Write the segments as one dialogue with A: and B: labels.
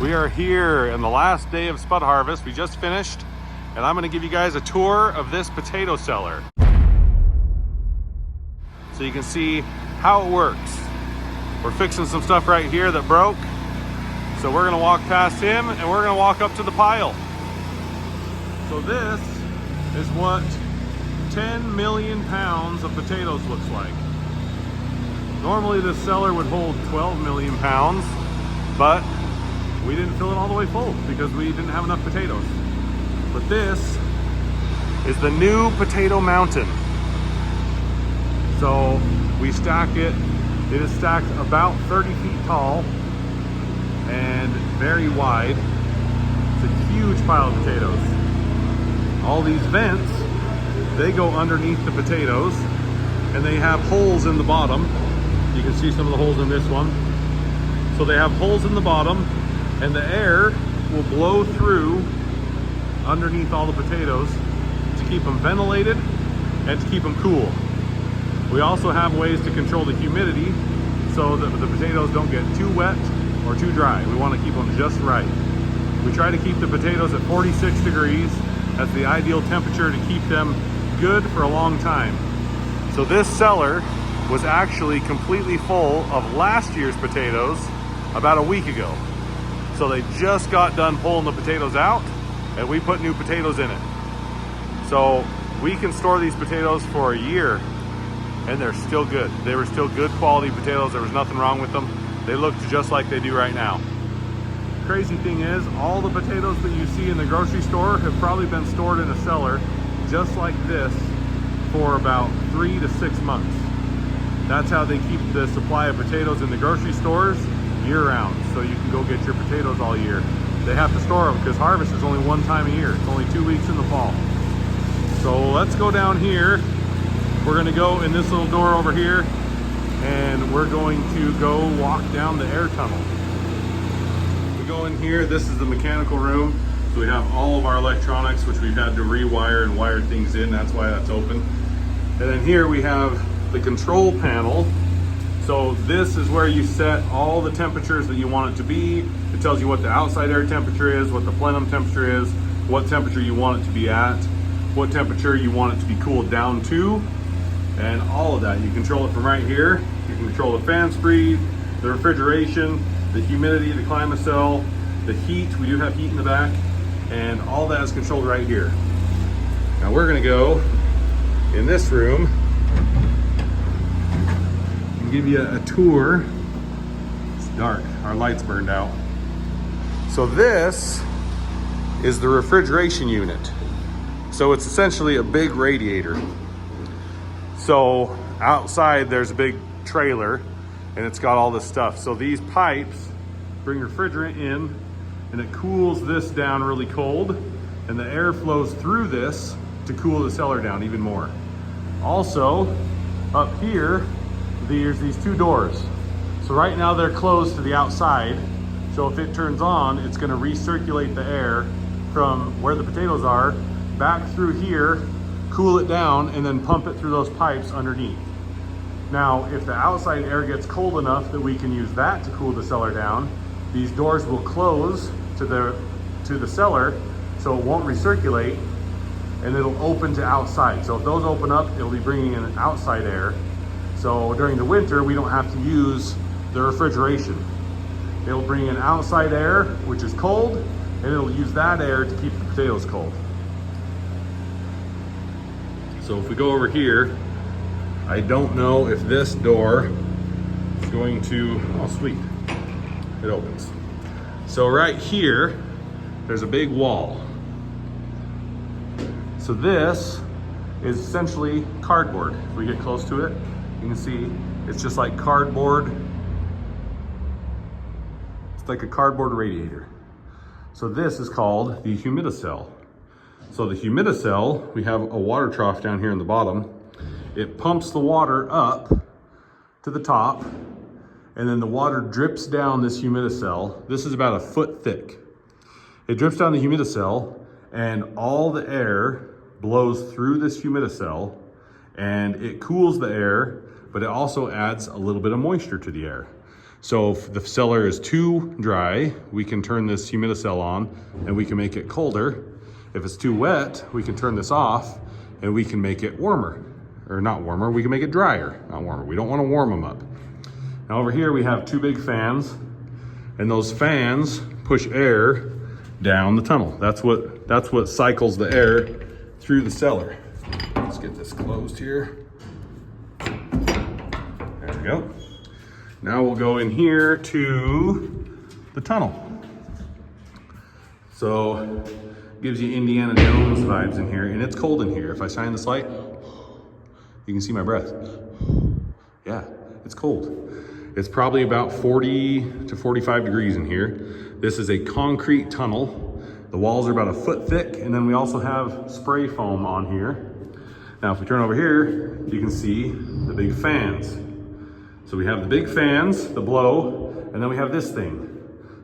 A: We are here in the last day of spud harvest. We just finished, and I'm gonna give you guys a tour of this potato cellar so you can see how it works. We're fixing some stuff right here that broke, so we're gonna walk past him and we're gonna walk up to the pile. So this is what 10 million pounds of potatoes looks like. Normally this cellar would hold 12 million pounds, but we didn't fill it all the way full because we didn't have enough potatoes. But this is the new potato mountain. So we stack it. It is stacked about 30 feet tall and very wide. It's a huge pile of potatoes. All these vents, they go underneath the potatoes and they have holes in the bottom. You can see some of the holes in this one. So they have holes in the bottom, and the air will blow through underneath all the potatoes to keep them ventilated and to keep them cool. We also have ways to control the humidity so that the potatoes don't get too wet or too dry. We want to keep them just right. We try to keep the potatoes at 46 degrees. That's the ideal temperature to keep them good for a long time. So this cellar was actually completely full of last year's potatoes about a week ago. So they just got done pulling the potatoes out and we put new potatoes in it. So we can store these potatoes for a year and they're still good. They were still good quality potatoes. There was nothing wrong with them. They looked just like they do right now. Crazy thing is, all the potatoes that you see in the grocery store have probably been stored in a cellar just like this for about 3 to 6 months. That's how they keep the supply of potatoes in the grocery stores year-round, so you can go get your potatoes all year. They have to store them because harvest is only one time a year. It's only 2 weeks in the fall. So let's go down here. We're gonna go in this little door over here and we're going to go walk down the air tunnel. We go in here, this is the mechanical room. So we have all of our electronics, which we've had to rewire and wire things in. That's why that's open. And then here we have the control panel. So this is where you set all the temperatures that you want it to be. It tells you what the outside air temperature is, what the plenum temperature is, what temperature you want it to be at, what temperature you want it to be cooled down to, and all of that. You control it from right here. You can control the fan speed, the refrigeration, the humidity, the climate cell, the heat. We do have heat in the back, and all that is controlled right here. Now we're gonna go in this room and give you a tour. It's dark, our lights burned out. So this is the refrigeration unit. So it's essentially a big radiator. So outside there's a big trailer and it's got all this stuff. So these pipes bring refrigerant in and it cools this down really cold, and the air flows through this to cool the cellar down even more. Also, up here, there's these 2 doors. So right now they're closed to the outside. So if it turns on, it's gonna recirculate the air from where the potatoes are back through here, cool it down, and then pump it through those pipes underneath. Now, if the outside air gets cold enough that we can use that to cool the cellar down, these doors will close to the cellar so it won't recirculate, and it'll open to outside. So if those open up, it'll be bringing in outside air. So during the winter, we don't have to use the refrigeration. It'll bring in outside air, which is cold, and it'll use that air to keep the potatoes cold. So if we go over here, I don't know if this door is going to, oh sweet, it opens. So right here, there's a big wall. So this is essentially cardboard. If we get close to it, you can see it's just like cardboard. It's like a cardboard radiator. So this is called the humidicell. So the humidicell, we have a water trough down here in the bottom. It pumps the water up to the top, and then the water drips down this humidicell. This is about 1 foot thick. It drips down the humidicell, and all the air blows through this humidicell, and it cools the air, but it also adds a little bit of moisture to the air. So if the cellar is too dry, we can turn this humidicell on and we can make it colder. If it's too wet, we can turn this off and we can make it warmer. Or not warmer, we can make it drier, not warmer. We don't want to warm them up. Now over here we have two big fans, and those fans push air down the tunnel. That's what cycles the air through the cellar. Let's get this closed here. There we go. Now we'll go in here to the tunnel. So gives you Indiana Jones vibes in here, and it's cold in here. If I shine this light, you can see my breath. Yeah, it's cold. It's probably about 40 to 45 degrees in here. This is a concrete tunnel. The walls are about a foot thick, and then we also have spray foam on here. Now, if we turn over here, you can see the big fans. So we have the big fans, the blow, and then we have this thing.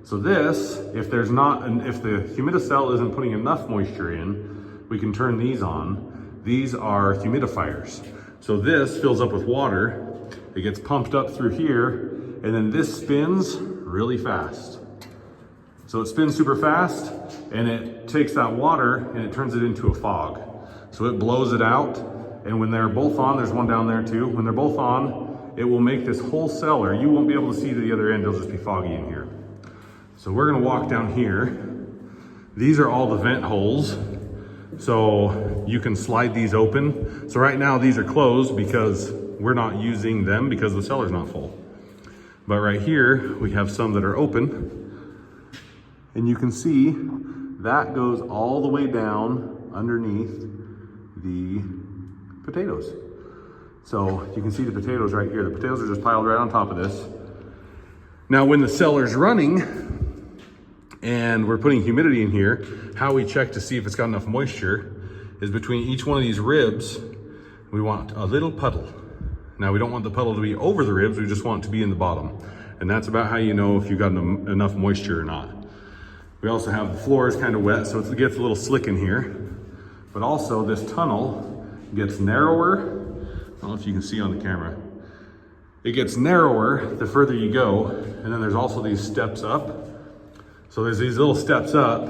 A: So this, if the humidicell isn't putting enough moisture in, we can turn these on. These are humidifiers. So this fills up with water, it gets pumped up through here, and then this spins really fast. So it spins super fast, and it takes that water and it turns it into a fog. So it blows it out, and when they're both on, there's one down there too, when they're both on, it will make this whole cellar, you won't be able to see to the other end, it'll just be foggy in here. So we're gonna walk down here. These are all the vent holes. So you can slide these open. So right now these are closed because we're not using them because the cellar's not full. But right here, we have some that are open. And you can see that goes all the way down underneath the potatoes. So you can see the potatoes right here. The potatoes are just piled right on top of this. Now when the cellar's running, and we're putting humidity in here, how we check to see if it's got enough moisture is between each one of these ribs, we want a little puddle. Now we don't want the puddle to be over the ribs, we just want it to be in the bottom. And that's about how you know if you've got enough moisture or not. We also have the floor is kind of wet, so it gets a little slick in here. But also this tunnel gets narrower. I don't know if you can see on the camera. It gets narrower the further you go. And then there's also these steps up. So there's these little steps up.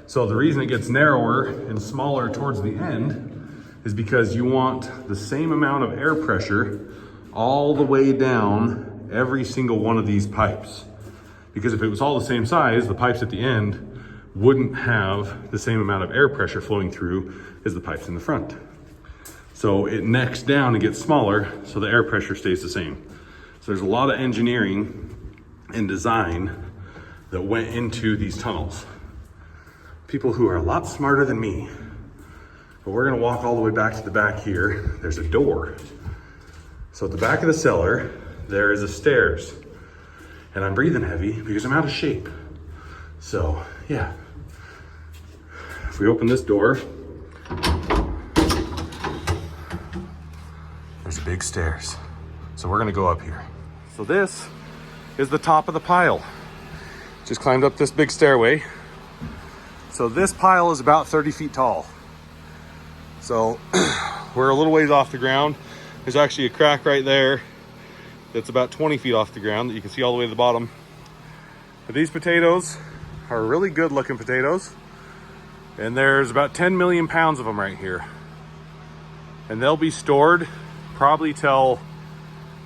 A: So the reason it gets narrower and smaller towards the end is because you want the same amount of air pressure all the way down every single one of these pipes. Because if it was all the same size, the pipes at the end wouldn't have the same amount of air pressure flowing through as the pipes in the front. So it necks down and gets smaller, so the air pressure stays the same. So there's a lot of engineering and design that went into these tunnels. People who are a lot smarter than me. But we're gonna walk all the way back to the back here. There's a door. So at the back of the cellar, there is a stairs. And I'm breathing heavy because I'm out of shape. So yeah, if we open this door, there's big stairs. So we're gonna go up here. So this is the top of the pile. Just climbed up this big stairway. So this pile is about 30 feet tall. So we're a little ways off the ground. There's actually a crack right there that's about 20 feet off the ground that you can see all the way to the bottom. But these potatoes are really good looking potatoes. And there's about 10 million pounds of them right here. And they'll be stored probably till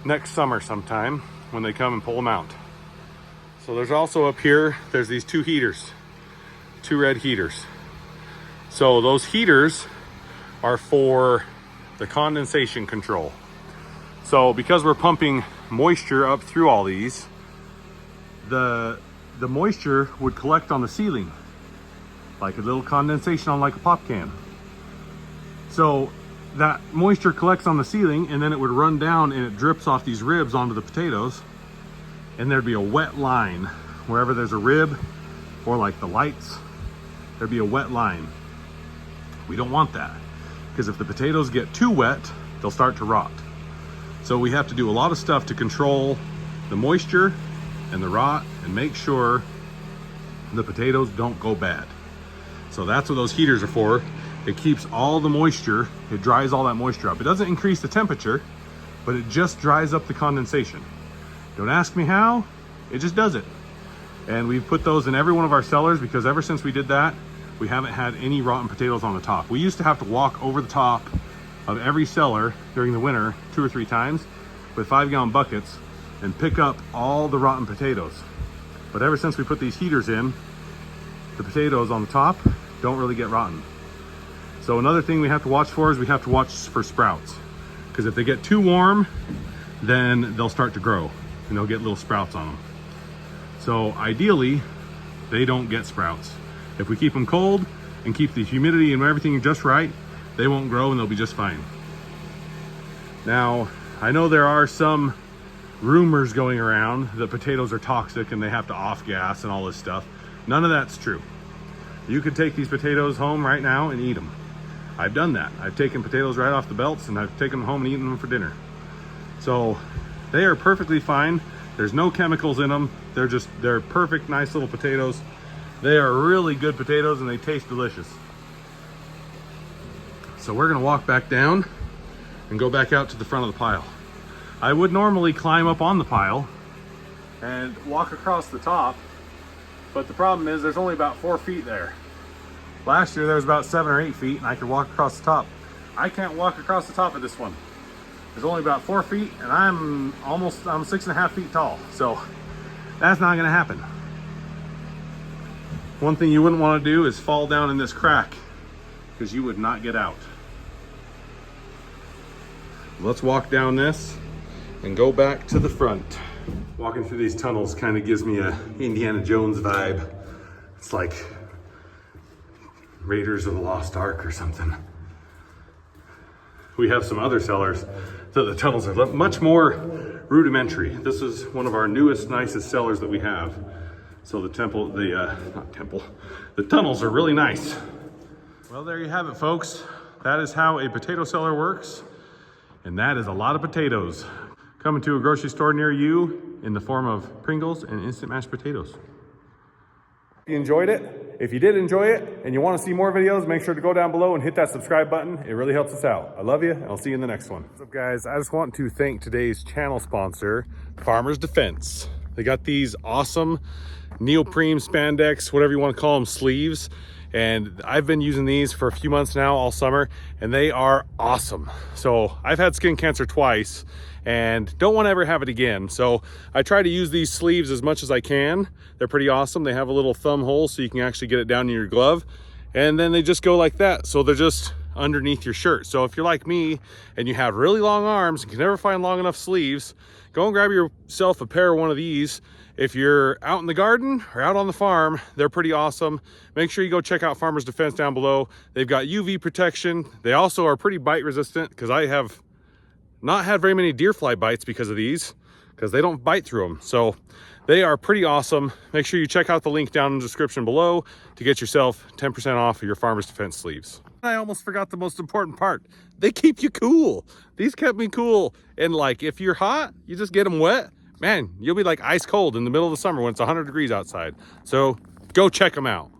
A: next summer sometime when they come and pull them out. So there's also up here, there's these two heaters, two red heaters. So those heaters are for the condensation control. So because we're pumping moisture up through all these, the moisture would collect on the ceiling, like a little condensation on like a pop can. So that moisture collects on the ceiling and then it would run down and it drips off these ribs onto the potatoes. And there'd be a wet line wherever there's a rib or like the lights, there'd be a wet line. We don't want that because if the potatoes get too wet, they'll start to rot. So we have to do a lot of stuff to control the moisture and the rot and make sure the potatoes don't go bad. So that's what those heaters are for. It keeps all the moisture, it dries all that moisture up. It doesn't increase the temperature, but it just dries up the condensation. Don't ask me how, It just does it. And we've put those in every one of our cellars because ever since we did that, we haven't had any rotten potatoes on the top. We used to have to walk over the top of every cellar during the winter 2 or 3 times with 5-gallon buckets and pick up all the rotten potatoes. But ever since we put these heaters in, the potatoes on the top don't really get rotten. So another thing we have to watch for is we have to watch for sprouts. Because if they get too warm, then they'll start to grow and they'll get little sprouts on them. So ideally, they don't get sprouts. If we keep them cold and keep the humidity and everything just right, they won't grow and they'll be just fine. Now, I know there are some rumors going around that potatoes are toxic and they have to off gas and all this stuff. None of that's true. You could take these potatoes home right now and eat them. I've done that. I've taken potatoes right off the belts and I've taken them home and eaten them for dinner. So they are perfectly fine. There's no chemicals in them. They're perfect, nice little potatoes. They are really good potatoes and they taste delicious. So we're gonna walk back down and go back out to the front of the pile. I would normally climb up on the pile and walk across the top, but the problem is there's only about 4 feet there. Last year there was about 7 or 8 feet and I could walk across the top. I can't walk across the top of this one. There's only about 4 feet and I'm 6.5 feet tall. So that's not gonna happen. One thing you wouldn't want to do is fall down in this crack because you would not get out. Let's walk down this and go back to the front. Walking through these tunnels kind of gives me a Indiana Jones vibe. It's like Raiders of the Lost Ark or something. We have some other cellars that the tunnels are much more rudimentary. This is one of our newest, nicest cellars that we have. So the tunnels are really nice. Well, there you have it, folks. That is how a potato cellar works. And that is a lot of potatoes coming to a grocery store near you in the form of Pringles and instant mashed potatoes. If you enjoyed it, if you did enjoy it and you want to see more videos, make sure to go down below and hit that subscribe button. It really helps us out. I love you and I'll see you in the next one. What's up, guys? I just want to thank today's channel sponsor, Farmers Defense. They got these awesome neoprene, spandex, whatever you want to call them, sleeves. And I've been using these for a few months now, all summer, and they are awesome. So I've had skin cancer twice and don't want to ever have it again. So I try to use these sleeves as much as I can. They're pretty awesome. They have a little thumb hole so you can actually get it down in your glove. And then they just go like that. So they're just underneath your shirt. So if you're like me and you have really long arms and can never find long enough sleeves, go and grab yourself a pair of one of these. If you're out in the garden or out on the farm, they're pretty awesome. Make sure you go check out Farmers Defense down below. They've got UV protection. They also are pretty bite resistant because I have not had very many deer fly bites because of these, because they don't bite through them. So they are pretty awesome. Make sure you check out the link down in the description below to get yourself 10% off of your Farmers Defense sleeves. I almost forgot the most important part. They keep you cool. These kept me cool. And like, if you're hot, you just get them wet. Man, you'll be like ice cold in the middle of the summer when it's 100 degrees outside. So go check them out.